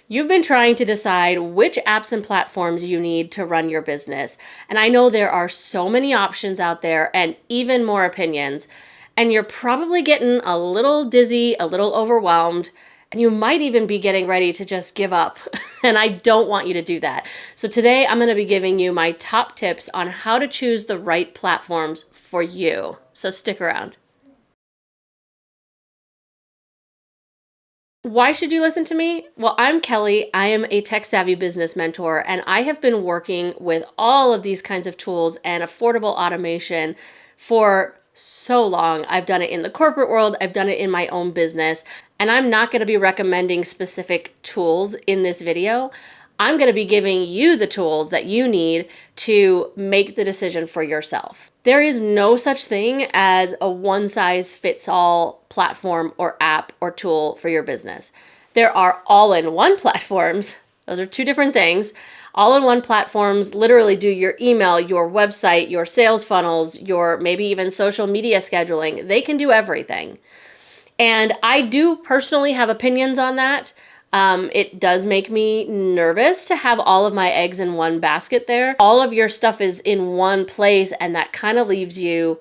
You've been trying to decide which apps and platforms you need to run your business. And I know there are so many options out there and even more opinions. And you're probably getting a little dizzy, a little overwhelmed, and you might even be getting ready to just give up. And I don't want you to do that. So today I'm going to be giving you my top tips on how to choose the right platforms for you. So stick around. Why should you listen to me? Well, I'm Kelly. I am a tech-savvy business mentor, and I have been working with all of these kinds of tools and affordable automation for so long. I've done it in the corporate world, I've done it in my own business, and I'm not going to be recommending specific tools in this video. I'm going to be giving you the tools that you need to make the decision for yourself. There is no such thing as a one-size-fits-all platform or app or tool for your business. There are all-in-one platforms. Those are two different things. All-in-one platforms literally do your email, your website, your sales funnels, your maybe even social media scheduling. They can do everything. And I do personally have opinions on that. It does make me nervous to have all of my eggs in one basket there. All of your stuff is in one place, and that kind of leaves you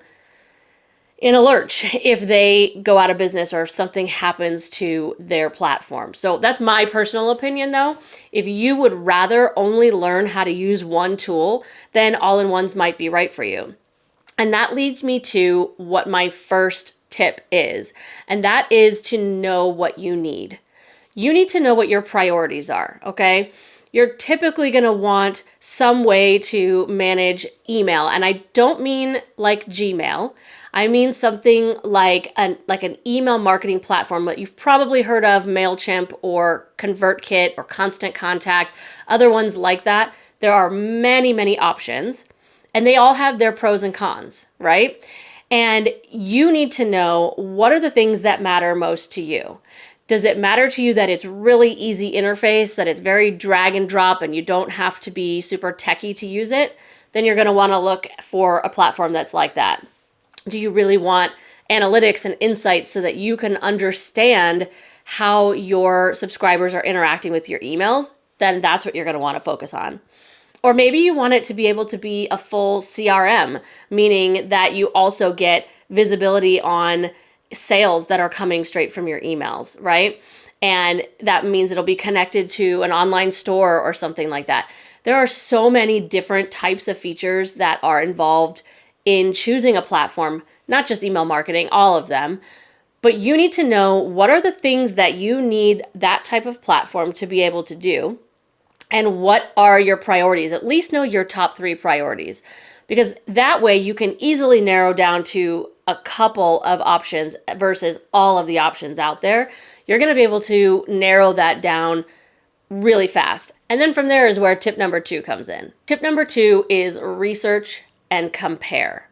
in a lurch if they go out of business or if something happens to their platform. So that's my personal opinion though. If you would rather only learn how to use one tool, then all-in-ones might be right for you. And that leads me to what my first tip is, and that is to know what you need. You need to know what your priorities are, okay? You're typically going to want some way to manage email. And I don't mean like Gmail. I mean something like an email marketing platform that you've probably heard of, MailChimp or ConvertKit or Constant Contact, other ones like that. There are many, many options, and they all have their pros and cons, right? And you need to know what are the things that matter most to you. Does it matter to you that it's really easy interface, that it's very drag and drop and you don't have to be super techie to use it? Then you're going to want to look for a platform that's like that. Do you really want analytics and insights so that you can understand how your subscribers are interacting with your emails? Then that's what you're going to want to focus on. Or maybe you want it to be able to be a full CRM, meaning that you also get visibility on sales that are coming straight from your emails, right? And that means it'll be connected to an online store or something like that. There are so many different types of features that are involved in choosing a platform, not just email marketing, all of them. But you need to know what are the things that you need that type of platform to be able to do, and what are your priorities. At least know your top 3 priorities, because that way you can easily narrow down to a couple of options versus all of the options out there. You're going to be able to narrow that down really fast. And then from there is where tip number 2 comes in. Tip number 2 is research and compare.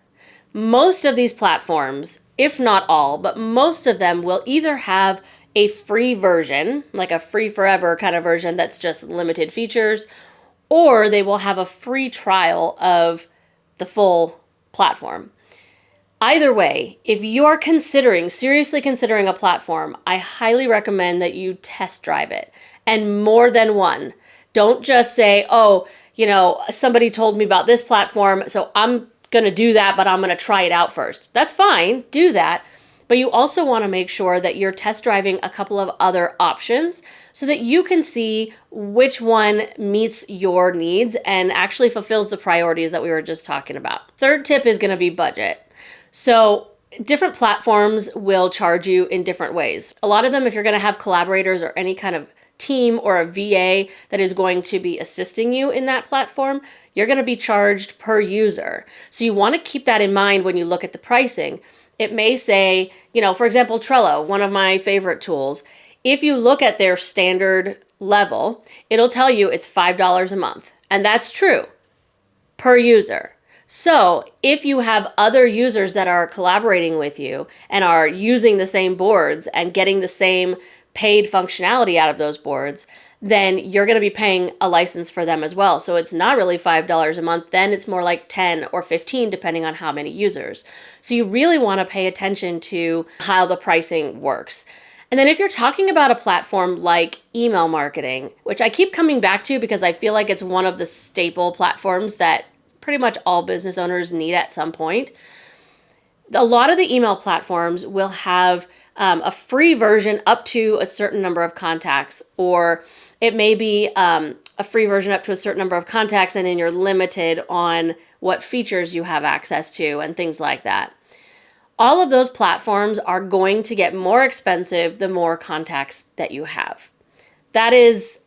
Most of these platforms, if not all, but most of them will either have a free version, like a free forever kind of version that's just limited features, or they will have a free trial of the full platform. Either way, if you're seriously considering a platform, I highly recommend that you test drive it, and more than one. Don't just say, oh, somebody told me about this platform, so I'm going to do that, but I'm going to try it out first. That's fine, do that. But you also want to make sure that you're test driving a couple of other options so that you can see which one meets your needs and actually fulfills the priorities that we were just talking about. Third tip is going to be budget. So different platforms will charge you in different ways. A lot of them, if you're going to have collaborators or any kind of team or a VA that is going to be assisting you in that platform, you're going to be charged per user. So you want to keep that in mind when you look at the pricing. It may say, for example, Trello, one of my favorite tools. If you look at their standard level, it'll tell you it's $5 a month. And that's true per user. So if you have other users that are collaborating with you and are using the same boards and getting the same paid functionality out of those boards, then you're going to be paying a license for them as well. So it's not really $5 a month, then it's more like 10 or 15 depending on how many users. So you really want to pay attention to how the pricing works. And then if you're talking about a platform like email marketing, which I keep coming back to because I feel like it's one of the staple platforms that pretty much all business owners need at some point, a lot of the email platforms will have a free version up to a certain number of contacts, or it may be a free version up to a certain number of contacts, and then you're limited on what features you have access to and things like that. All of those platforms are going to get more expensive the more contacts that you have. That is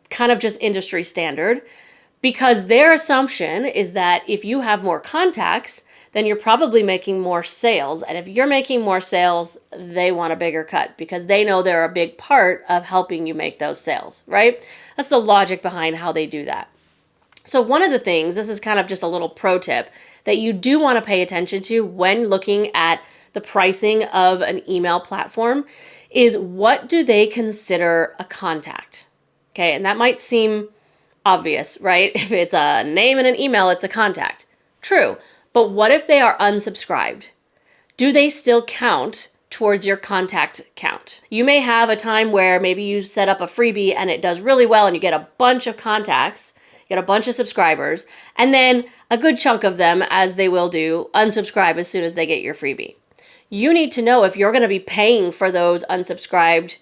kind of just industry standard, because their assumption is that if you have more contacts, then you're probably making more sales. And if you're making more sales, they want a bigger cut because they know they're a big part of helping you make those sales, right? That's the logic behind how they do that. So one of the things, this is kind of just a little pro tip, that you do want to pay attention to when looking at the pricing of an email platform is, what do they consider a contact? Okay, and that might seem obvious, right? If it's a name and an email, it's a contact. True. But what if they are unsubscribed? Do they still count towards your contact count? You may have a time where maybe you set up a freebie and it does really well and you get a bunch of contacts, you get a bunch of subscribers, and then a good chunk of them, as they will do, unsubscribe as soon as they get your freebie. You need to know if you're going to be paying for those unsubscribed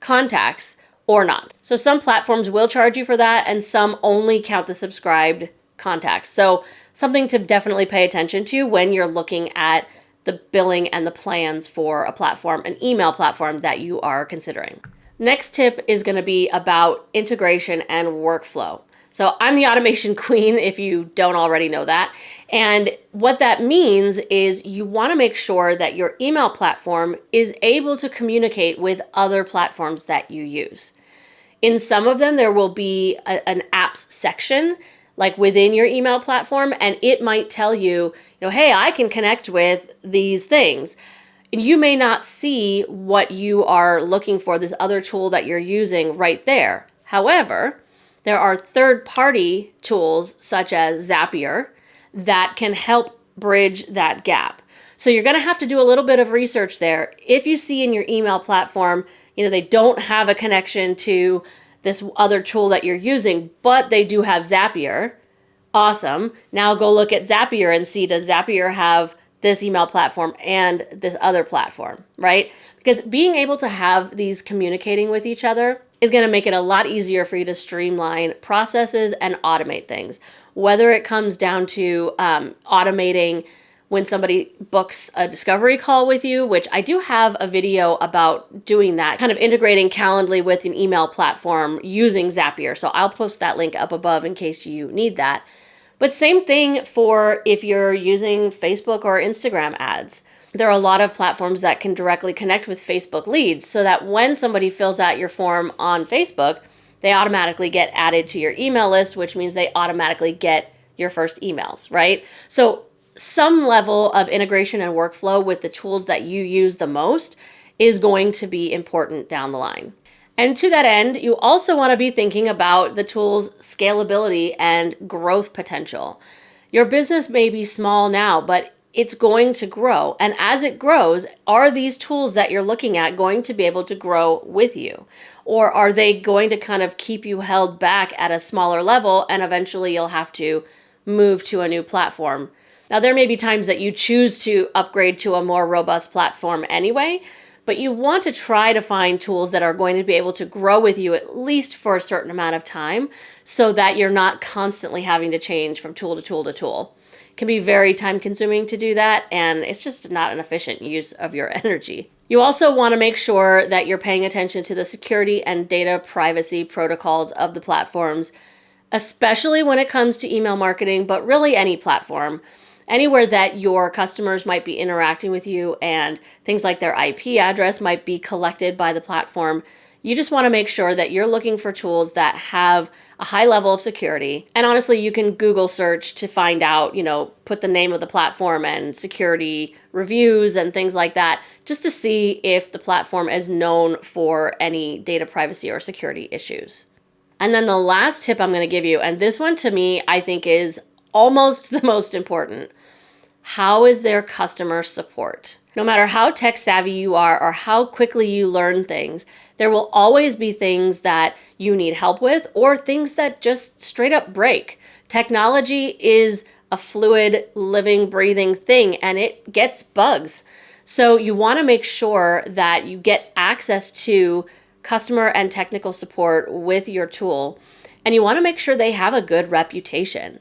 contacts or not. So some platforms will charge you for that, and some only count the subscribed contacts. So something to definitely pay attention to when you're looking at the billing and the plans for a platform, an email platform that you are considering. Next tip is going to be about integration and workflow. So I'm the automation queen, if you don't already know that. And what that means is you want to make sure that your email platform is able to communicate with other platforms that you use. In some of them, there will be an apps section like within your email platform, and it might tell you, hey, I can connect with these things. And you may not see what you are looking for, this other tool that you're using right there. However, there are third-party tools such as Zapier that can help bridge that gap. So you're going to have to do a little bit of research there. If you see in your email platform, they don't have a connection to this other tool that you're using, but they do have Zapier, awesome. Now go look at Zapier and see, does Zapier have this email platform and this other platform, right? Because being able to have these communicating with each other is going to make it a lot easier for you to streamline processes and automate things. Whether it comes down to automating when somebody books a discovery call with you, which I do have a video about doing that, kind of integrating Calendly with an email platform using Zapier. So I'll post that link up above in case you need that. But same thing for if you're using Facebook or Instagram ads. There are a lot of platforms that can directly connect with Facebook leads so that when somebody fills out your form on Facebook, they automatically get added to your email list, which means they automatically get your first emails, right? So some level of integration and workflow with the tools that you use the most is going to be important down the line. And to that end, you also want to be thinking about the tool's scalability and growth potential. Your business may be small now, but it's going to grow. And as it grows, are these tools that you're looking at going to be able to grow with you? Or are they going to kind of keep you held back at a smaller level and eventually you'll have to move to a new platform? Now, there may be times that you choose to upgrade to a more robust platform anyway, but you want to try to find tools that are going to be able to grow with you at least for a certain amount of time so that you're not constantly having to change from tool to tool to tool. It can be very time consuming to do that, and it's just not an efficient use of your energy. You also want to make sure that you're paying attention to the security and data privacy protocols of the platforms, especially when it comes to email marketing, but really any platform. Anywhere that your customers might be interacting with you and things like their IP address might be collected by the platform, you just want to make sure that you're looking for tools that have a high level of security. And honestly, you can Google search to find out, put the name of the platform and security reviews and things like that, just to see if the platform is known for any data privacy or security issues. And then the last tip I'm going to give you, and this one to me, I think is almost the most important. How is their customer support? No matter how tech savvy you are or how quickly you learn things, there will always be things that you need help with or things that just straight up break. Technology is a fluid, living, breathing thing, and it gets bugs. So you want to make sure that you get access to customer and technical support with your tool, and you want to make sure they have a good reputation.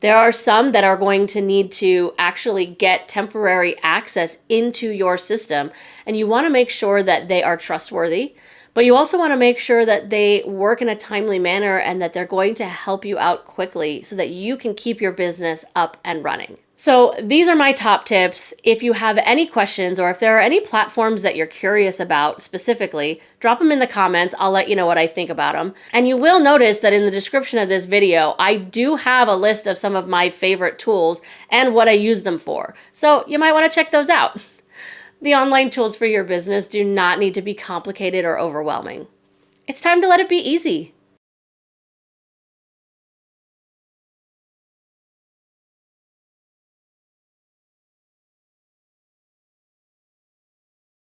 There are some that are going to need to actually get temporary access into your system, and you want to make sure that they are trustworthy, but you also want to make sure that they work in a timely manner and that they're going to help you out quickly so that you can keep your business up and running. So these are my top tips. If you have any questions or if there are any platforms that you're curious about specifically, drop them in the comments. I'll let you know what I think about them. And you will notice that in the description of this video, I do have a list of some of my favorite tools and what I use them for. So you might want to check those out. The online tools for your business do not need to be complicated or overwhelming. It's time to let it be easy.